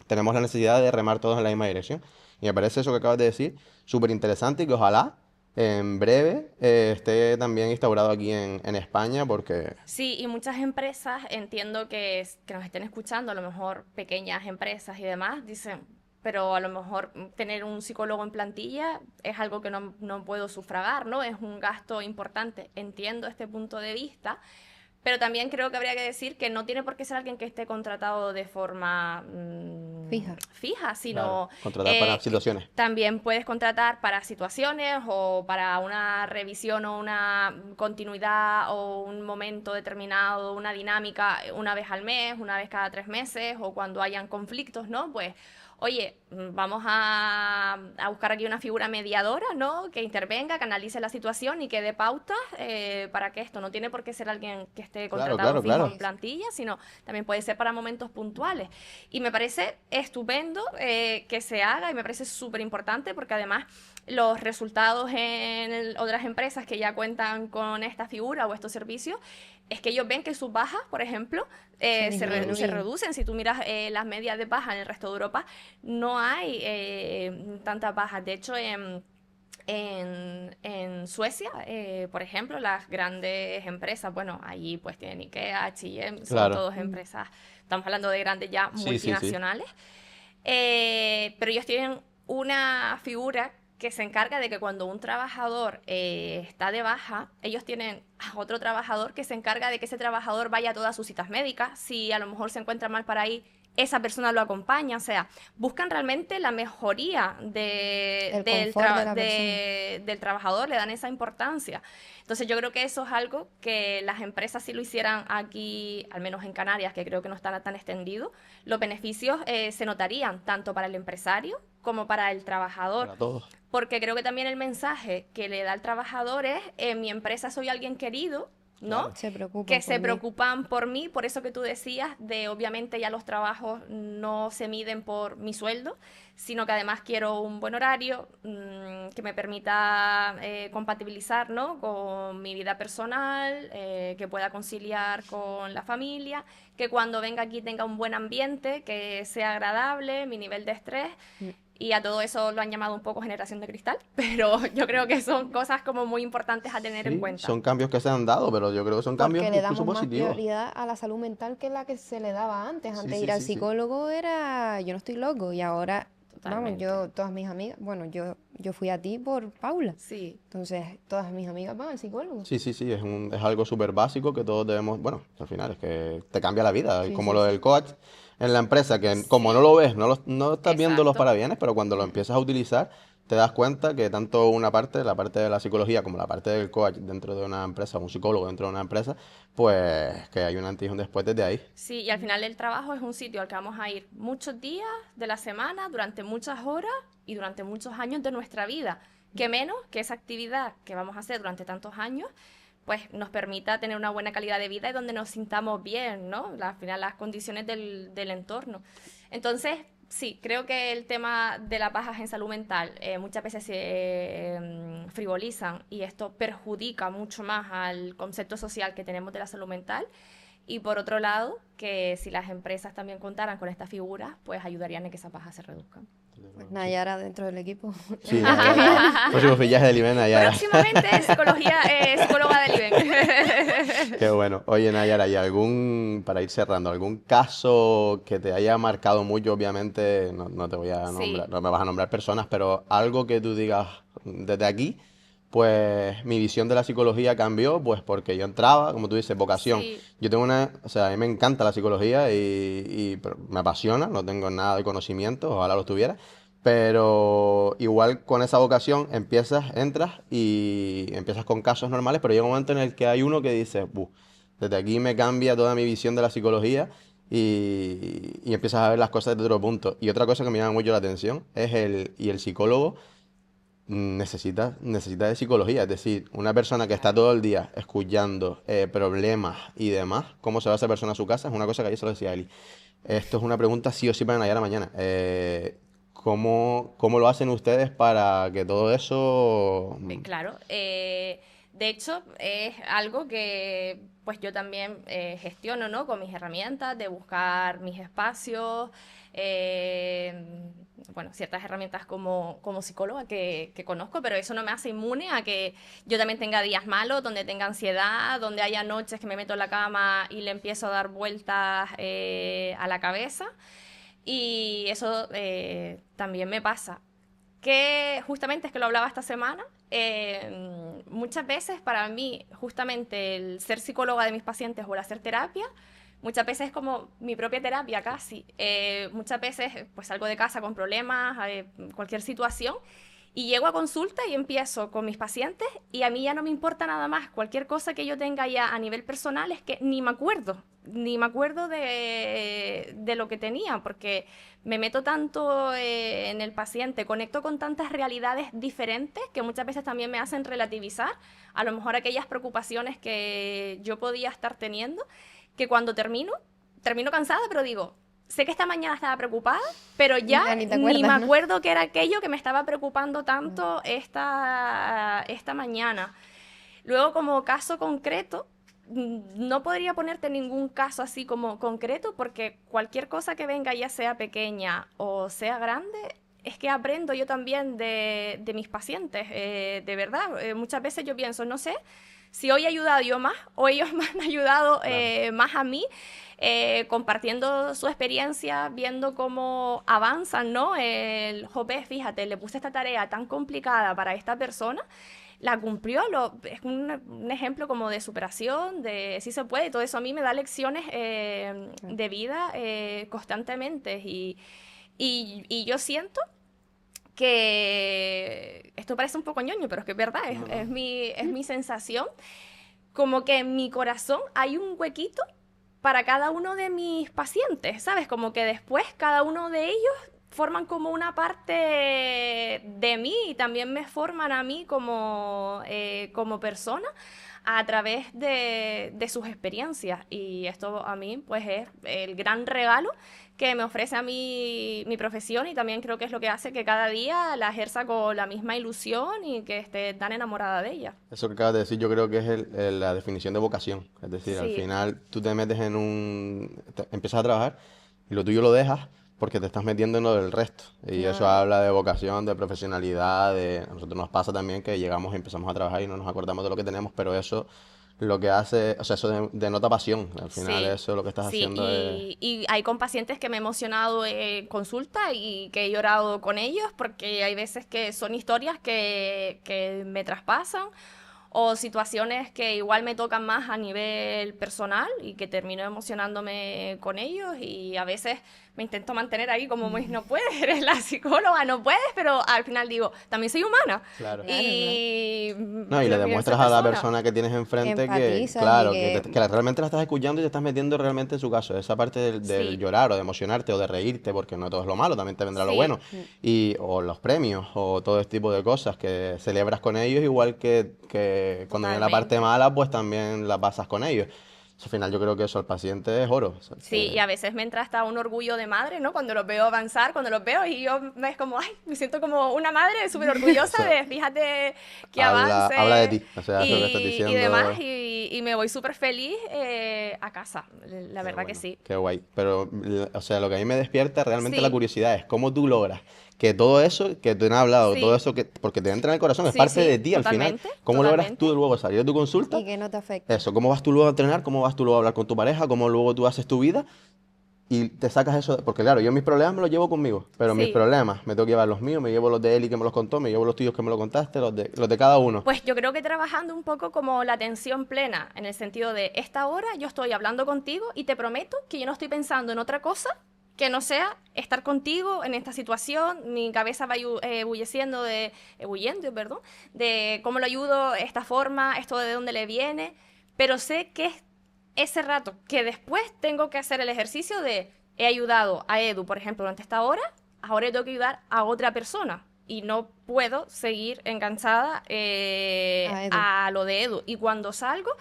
Tenemos la necesidad de remar todos en la misma dirección. Y me parece eso que acabas de decir súper interesante y que ojalá en breve esté también instaurado aquí en España porque... Sí, y muchas empresas, entiendo que nos estén escuchando, a lo mejor pequeñas empresas y demás, dicen, pero a lo mejor tener un psicólogo en plantilla es algo que no puedo sufragar, ¿no? Es un gasto importante. Entiendo este punto de vista, pero también creo que habría que decir que no tiene por qué ser alguien que esté contratado de forma Fija. fija, Claro, sino contratar para situaciones. también puedes contratar para situaciones o para una revisión o una continuidad o un momento determinado, una dinámica una vez al mes, una vez cada 3 meses o cuando hayan conflictos, ¿no? Pues, oye, vamos a buscar aquí una figura mediadora, ¿no? Que intervenga, que analice la situación y que dé pautas para que esto no tiene por qué ser alguien que esté Claro, contratado claro, fijo claro. en plantilla, sino también puede ser para momentos puntuales. Y me parece estupendo que se haga y me parece súper importante porque además los resultados en otras empresas que ya cuentan con esta figura o estos servicios es que ellos ven que sus bajas, por ejemplo, Se se disminuyen. reducen. Si tú miras las medias de bajas en el resto de Europa, no hay tantas bajas. De hecho, en Suecia, por ejemplo, las grandes empresas, bueno, allí pues tienen IKEA, H&M, son Claro. todas empresas, estamos hablando de grandes ya Sí, sí, sí. multinacionales, pero ellos tienen una figura que se encarga de que cuando un trabajador está de baja, ellos tienen a otro trabajador que se encarga de que ese trabajador vaya a todas sus citas médicas, si a lo mejor se encuentra mal para ir, esa persona lo acompaña, o sea, buscan realmente la mejoría El confort de la persona. del trabajador, le dan esa importancia. Entonces yo creo que eso es algo que las empresas si lo hicieran aquí, al menos en Canarias, que creo que no está tan extendido, los beneficios se notarían tanto para el empresario como para el trabajador. Para todos. Porque creo que también el mensaje que le da al trabajador es, en mi empresa soy alguien querido, ¿no? Claro. Se preocupan Que por se mí. preocupan por mí, por eso que tú decías, de obviamente ya los trabajos no se miden por mi sueldo, sino que además quiero un buen horario que me permita compatibilizar, ¿no? Con mi vida personal, que pueda conciliar con la familia, que cuando venga aquí tenga un buen ambiente, que sea agradable, mi nivel de estrés. Y a todo eso lo han llamado un poco generación de cristal, pero yo creo que son cosas como muy importantes a tener en Sí, cuenta. son cambios que se han dado, pero yo creo que son cambios Porque le incluso damos más positivos. prioridad a la salud mental que la que se le daba antes. Sí, Antes sí, ir al sí, sí. psicólogo era yo no estoy loco y ahora totalmente. todas mis amigas, bueno, yo fui a ti por Paula. Sí, Entonces, todas mis amigas van al psicólogo. Sí, es algo súper básico que todos debemos, bueno, al final es que te cambia la vida, Sí, como sí, lo sí. del coach en la empresa, que como no sí, lo ves, no estás viendo los exacto. parabienes, pero cuando lo empiezas a utilizar, te das cuenta que tanto una parte, la parte de la psicología, como la parte del coach dentro de una empresa, un psicólogo dentro de una empresa, pues que hay un antes y un después desde ahí. Sí, y al final el trabajo es un sitio al que vamos a ir muchos días de la semana, durante muchas horas y durante muchos años de nuestra vida. Que menos que esa actividad que vamos a hacer durante tantos años, pues nos permita tener una buena calidad de vida y donde nos sintamos bien, ¿no? Al final las condiciones del entorno. Entonces, sí, creo que el tema de las bajas en salud mental muchas veces se frivolizan y esto perjudica mucho más al concepto social que tenemos de la salud mental. Y por otro lado, que si las empresas también contaran con estas figuras, pues ayudarían a que esas bajas se reduzcan. Pues Nayara dentro del equipo. Sí, próximo fichaje del IBEN, Nayara. Próximamente psicóloga del IBEN. Qué bueno. Oye, Nayara, ¿y para ir cerrando, algún caso que te haya marcado mucho? Obviamente, no te voy a nombrar, Sí, no me vas a nombrar personas, pero algo que tú digas desde aquí, pues mi visión de la psicología cambió, pues porque yo entraba, como tú dices, vocación. sí, Yo tengo o sea, a mí me encanta la psicología pero me apasiona, no tengo nada de conocimiento, ojalá lo tuviera. Pero igual con esa vocación entras y empiezas con casos normales, pero llega un momento en el que hay uno que dice, "Buh, desde aquí me cambia toda mi visión de la psicología y empiezas a ver las cosas desde otro punto". Y otra cosa que me llama mucho la atención es el psicólogo necesita de psicología, es decir, una persona que está claro. todo el día escuchando problemas y demás, cómo se va esa persona a su casa, es una cosa que ayer se lo decía a Eli. Esto es una pregunta sí o sí para Nayara mañana. ¿Cómo lo hacen ustedes para que todo eso... Claro, de hecho es algo que pues yo también gestiono, ¿no? Con mis herramientas de buscar mis espacios, bueno, ciertas herramientas como psicóloga que conozco, pero eso no me hace inmune a que yo también tenga días malos, donde tenga ansiedad, donde haya noches que me meto en la cama y le empiezo a dar vueltas a la cabeza. Y eso también me pasa que justamente es que lo hablaba esta semana, muchas veces para mí justamente el ser psicóloga de mis pacientes o el hacer terapia, muchas veces es como mi propia terapia casi. Muchas veces pues salgo de casa con problemas, cualquier situación, y llego a consulta y empiezo con mis pacientes y a mí ya no me importa nada más. Cualquier cosa que yo tenga ya a nivel personal es que ni me acuerdo de lo que tenía, porque me meto tanto en el paciente, conecto con tantas realidades diferentes que muchas veces también me hacen relativizar a lo mejor aquellas preocupaciones que yo podía estar teniendo, que cuando termino cansada, pero digo, sé que esta mañana estaba preocupada, pero ya Ya ni te ni me acuerdas, ¿no? acuerdo que era aquello que me estaba preocupando tanto esta mañana. Luego, como caso concreto, no podría ponerte ningún caso así como concreto porque cualquier cosa que venga, ya sea pequeña o sea grande, es que aprendo yo también de mis pacientes, de verdad. Muchas veces yo pienso, no sé si hoy he ayudado yo más o ellos me han ayudado Claro. más a mí, compartiendo su experiencia, viendo cómo avanzan, ¿no? Jope, fíjate, le puse esta tarea tan complicada para esta persona, la cumplió, es un ejemplo como de superación, de sí se puede, y todo eso a mí me da lecciones de vida constantemente y yo siento que esto parece un poco ñoño, pero es que es verdad, No, no. es mi sensación, como que en mi corazón hay un huequito para cada uno de mis pacientes, ¿sabes? Como que después cada uno de ellos forman como una parte de mí y también me forman a mí como persona a través de sus experiencias. Y esto a mí pues es el gran regalo que me ofrece a mí mi profesión y también creo que es lo que hace que cada día la ejerza con la misma ilusión y que esté tan enamorada de ella. Eso que acabas de decir yo creo que es la definición de vocación. Es decir, al Sí, final tú te metes empiezas a trabajar y lo tuyo lo dejas porque te estás metiendo en lo del resto. Y eso claro. habla de vocación, de profesionalidad, a nosotros nos pasa también que llegamos y empezamos a trabajar y no nos acordamos de lo que tenemos, pero eso lo que hace, o sea, eso denota pasión. Al final Sí, eso lo que estás sí, haciendo es... y hay con pacientes que me he emocionado en consulta y que he llorado con ellos porque hay veces que son historias que me traspasan o situaciones que igual me tocan más a nivel personal y que termino emocionándome con ellos y a veces me intento mantener ahí como no puedes, eres la psicóloga, no puedes, pero al final digo, también soy humana. Claro. Y No, y le también soy demuestras a la persona. persona que tienes enfrente que, Empatizas claro, y que realmente la estás escuchando y te estás metiendo realmente en su caso. Esa parte del Sí, llorar o de emocionarte o de reírte, porque no todo es lo malo, también te vendrá lo sí. bueno. Y, o los premios o todo este tipo de cosas que celebras con ellos, igual que cuando viene la parte Totalmente. mala, pues también la pasas con ellos. Al final yo creo que eso, el paciente es oro. O sea, Sí, y a veces me entra hasta un orgullo de madre, ¿no? Cuando los veo avanzar, cuando los veo y yo es como, ay, me siento como una madre súper orgullosa eso de, fíjate que habla de avance ti. O sea, eso que estás y demás, diciendo. y me voy súper feliz a casa, la Qué verdad que bueno, sí. qué guay. Pero, o sea, lo que a mí me despierta realmente la Sí, curiosidad es cómo tú logras que todo eso que tú me has hablado, todo sí, eso que, porque te entra en el corazón, es sí, parte de sí, ti al final, totalmente, ¿cómo logras totalmente. tú luego salir de tu consulta? que no te afecte. Eso, ¿cómo vas tú luego a entrenar? ¿Cómo vas tú luego a hablar con tu pareja? ¿Cómo luego tú haces tu vida? Y te sacas eso, porque claro, yo mis problemas me los llevo conmigo, pero mis Sí, problemas, me tengo que llevar los míos, me llevo los de Eli que me los contó, me llevo los tuyos que me lo contaste, los de cada uno. pues yo creo que trabajando un poco como la atención plena, en el sentido de esta hora yo estoy hablando contigo y te prometo que yo no estoy pensando en otra cosa que no sea estar contigo en esta situación, mi cabeza va ebulliendo, perdón, de cómo lo ayudo, esta forma, esto de dónde le viene, pero sé que es ese rato que después tengo que hacer el ejercicio de he ayudado a Edu, por ejemplo, durante esta hora, ahora tengo que ayudar a otra persona y no puedo seguir enganchada A Edu. a lo de Edu. Y cuando salgo,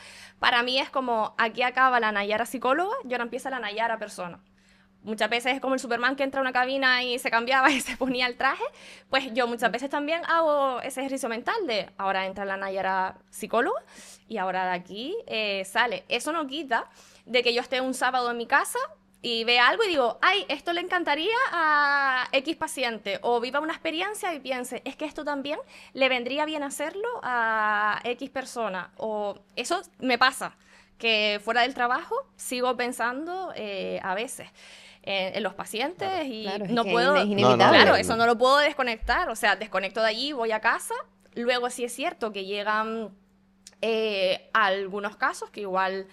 para mí es como aquí acaba la Nayara psicóloga y ahora empieza la Nayara persona. Muchas veces es como el Superman que entra a una cabina y se cambiaba y se ponía el traje. Pues yo muchas veces también hago ese ejercicio mental de ahora entra la Nayara psicóloga y ahora de aquí sale. Eso no quita de que yo esté un sábado en mi casa y vea algo y digo, ay, esto le encantaría a X paciente. O viva una experiencia y piense, es que esto también le vendría bien hacerlo a X persona. O eso me pasa, que fuera del trabajo sigo pensando a veces en los pacientes y Claro, es no que puedo, es No, no, inevitable. claro, eso no lo puedo desconectar, o sea, desconecto de allí, voy a casa, luego sí es cierto que llegan algunos casos que igual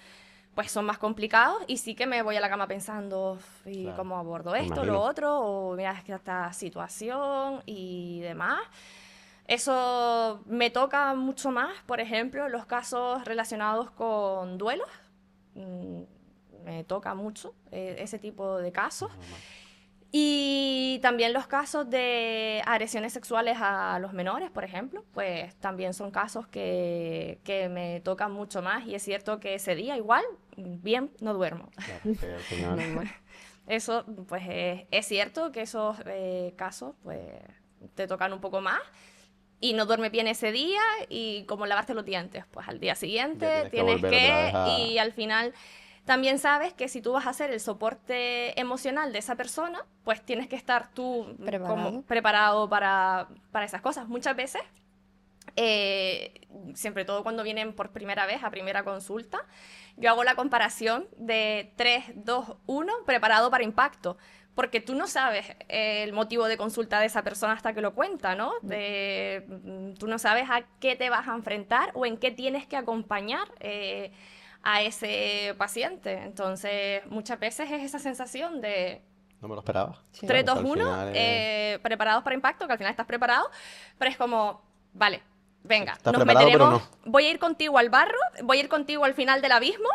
pues son más complicados y sí que me voy a la cama pensando "Uf, y claro, cómo abordo me esto, lo imagino. otro, o mira, es que esta situación y demás. Eso me toca mucho más, por ejemplo, los casos relacionados con duelos. Mm, Me toca mucho ese tipo de casos. Normal. Y también los casos de agresiones sexuales a los menores, por ejemplo, pues también son casos que me tocan mucho más. Y es cierto que ese día igual, bien, no duermo. Claro, que al final... Normal. Eso, pues es cierto que esos casos, pues te tocan un poco más y no duermes bien ese día y como lavarte los dientes, pues al día Ya siguiente tienes que volver otra vez y a... al final también sabes que si tú vas a hacer el soporte emocional de esa persona, pues tienes que estar tú como Preparado. preparado para esas cosas. Muchas veces, siempre todo cuando vienen por primera vez a primera consulta, yo hago la comparación de 3, 2, 1, preparado para impacto. Porque tú no sabes el motivo de consulta de esa persona hasta que lo cuenta, ¿no? Tú no sabes a qué te vas a enfrentar o en qué tienes que acompañar a ese paciente. Entonces, muchas veces es esa sensación de No me lo esperaba. Sí. 3, Claro, 2, que al 1, final es... preparados para impacto, que al final estás preparado, pero es como, vale, venga, Estás nos preparado, pero meteremos, no. voy a ir contigo al barro, voy a ir contigo al final del abismo,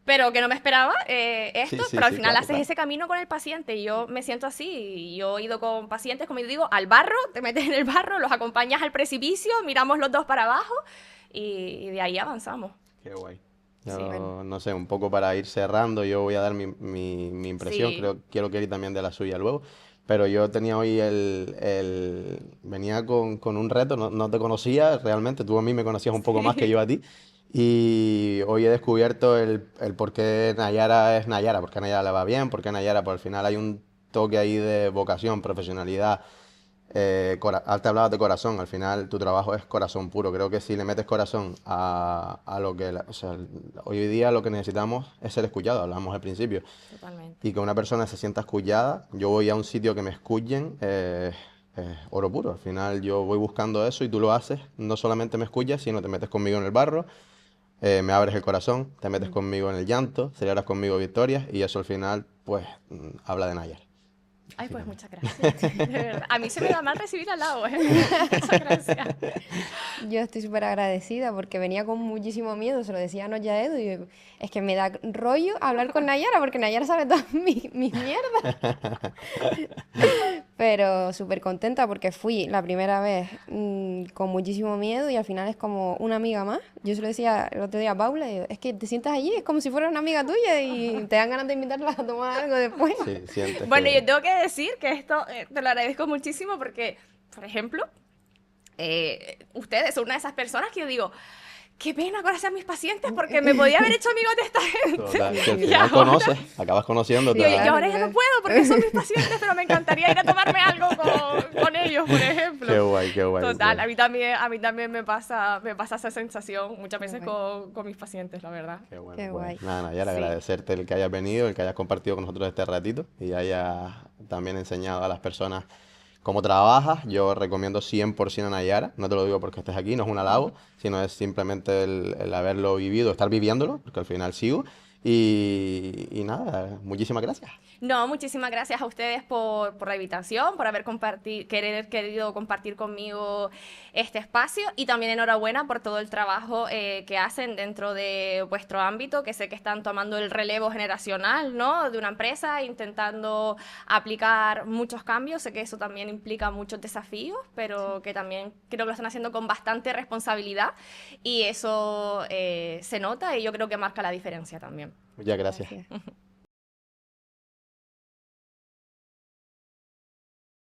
pero que no me esperaba Sí, esto, sí, pero al sí, final claro, haces claro. ese camino con el paciente y yo me siento así, y yo he ido con pacientes, como yo digo, al barro, te metes en el barro, los acompañas al precipicio, miramos los dos para abajo y de ahí avanzamos. Qué guay. Sí, Yo, no sé, un poco para ir cerrando, yo voy a dar mi impresión, sí, quiero que Eri también dé la suya luego, pero yo tenía hoy venía con un reto, no te conocía realmente, tú a mí me conocías un poco más que sí, yo a ti, y hoy he descubierto el por qué Nayara es Nayara, por qué a Nayara le va bien, por qué Nayara, pues al final hay un toque ahí de vocación, profesionalidad, Te hablabas de corazón, al final tu trabajo es corazón puro. Creo que si le metes corazón a lo que... O sea, hoy día lo que necesitamos es ser escuchado, hablamos al principio. Totalmente. Y que una persona se sienta escuchada. Yo voy a un sitio que me escuchen, oro puro. Al final yo voy buscando eso y tú lo haces. No solamente me escuchas, sino te metes conmigo en el barro, me abres el corazón, te metes conmigo en el llanto, celebras conmigo victorias y eso al final, pues, habla de Nayar. Ay, pues muchas gracias, de verdad. A mí se me da mal recibir halagos, Muchas gracias. Yo estoy súper agradecida porque venía con muchísimo miedo, se lo decía anoche a Edu, y yo, es que me da rollo hablar con Nayara porque Nayara sabe todas mis mierdas. Pero súper contenta porque fui la primera vez con muchísimo miedo y al final es como una amiga más. Yo se lo decía el otro día a Paula, y digo, es que te sientas allí, es como si fuera una amiga tuya y te dan ganas de invitarla a tomar algo después. Sí, sientes Bueno, que... yo tengo que decir que esto te lo agradezco muchísimo porque, por ejemplo, ustedes son una de esas personas que yo digo, qué pena conocer a mis pacientes porque me podía haber hecho amigo de esta gente. Total, que al Y final ahora- conoces, acabas conociendo. Digo, y ahora ya no puedo porque son mis pacientes, pero me encantaría ir a tomarme algo con ellos, por ejemplo. Qué guay, qué guay. Total, Bueno, a mí también me pasa esa sensación muchas veces guay. con mis pacientes, la verdad. qué bueno. Qué Bueno, guay. nada, Nayar, Sí. agradecerte el que hayas venido, el que hayas compartido con nosotros este ratito y hayas también enseñado a las personas cómo trabajas. Yo recomiendo 100% a Nayara, no te lo digo porque estés aquí, no es un halago, sino es simplemente el haberlo vivido, estar viviéndolo, porque al final sigo. Y nada, muchísimas gracias. No, muchísimas gracias a ustedes por la invitación, por haber querido compartir conmigo este espacio y también enhorabuena por todo el trabajo que hacen dentro de vuestro ámbito, que sé que están tomando el relevo generacional, ¿no?, de una empresa, intentando aplicar muchos cambios. Sé que eso también implica muchos desafíos, pero que también creo que lo están haciendo con bastante responsabilidad y eso se nota y yo creo que marca la diferencia también. Muchas gracias. Gracias.